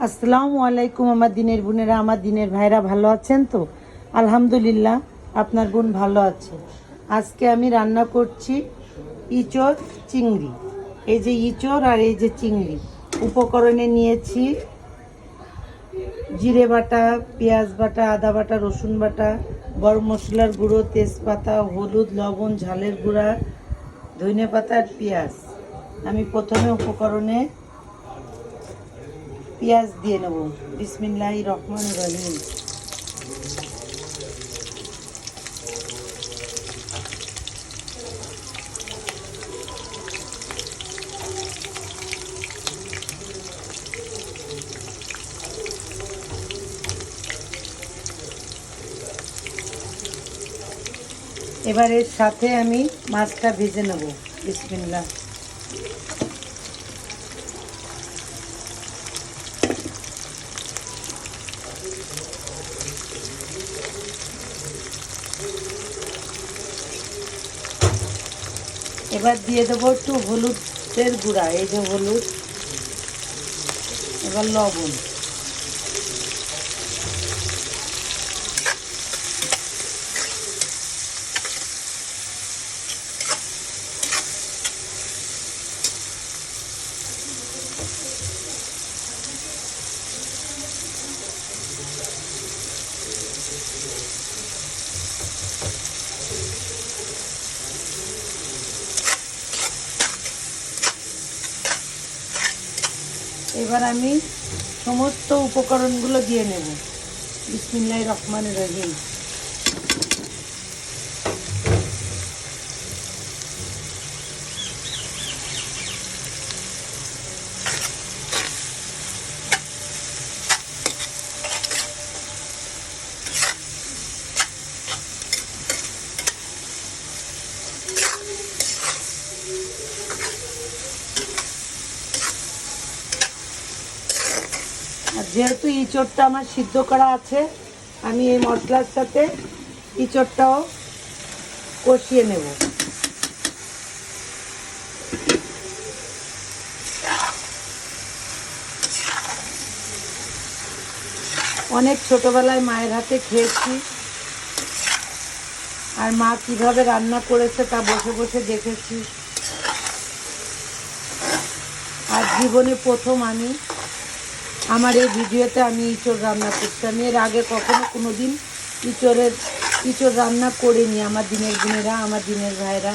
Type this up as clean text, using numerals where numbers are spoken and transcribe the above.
আসসালামু আলাইকুম আমার দিনের বোনেরা, আমার দিনের ভাইরা ভালো আছেন তো? আলহামদুলিল্লাহ, আপনার বোন ভালো আছে। আজকে আমি রান্না করছি ইঁচড় চিংড়ি। এই যে ইঁচড় আর এই যে চিংড়ি, উপকরণে নিয়েছি জিরে বাটা, পেঁয়াজ বাটা, আদা বাটা, রসুন বাটা, গরম মশলার গুঁড়ো, তেজপাতা, হলুদ, লবণ, ঝালের গুঁড়া, ধনে পাতা আর পেঁয়াজ। আমি প্রথমে উপকরণে পেঁয়াজ দিয়ে নেব। বিসমিল্লাহির রহমানির রহিম। এবার এর সাথে আমি মাছটা ভেজে নেব। বিসমিল্লাহ। এবার দিয়ে দেবো একটু হলুদের গুঁড়া, এই যে হলুদ, এবার লবণ। এবার আমি সমস্ত উপকরণগুলো দিয়ে নেব। বিসমিল্লাহির রহমানির রহিম। আর যেহেতু ইঁচড়টা আমার সিদ্ধ করা আছে, আমি এই মশলার সাথে ইঁচড়টাও কষিয়ে নেব। অনেক ছোটবেলায় মায়ের হাতে খেয়েছি, আর মা কিভাবে রান্না করেছে তা বসে বসে দেখেছি। আর জীবনে প্রথম আমার এই ভিডিওতে আমি ইঁচড় রান্না করছি। আমি এর আগে কখনো কোনো দিন ইঁচড় রান্না করিনি। আমার দিনের বোনেরা, আমার দিনের ভাইরা,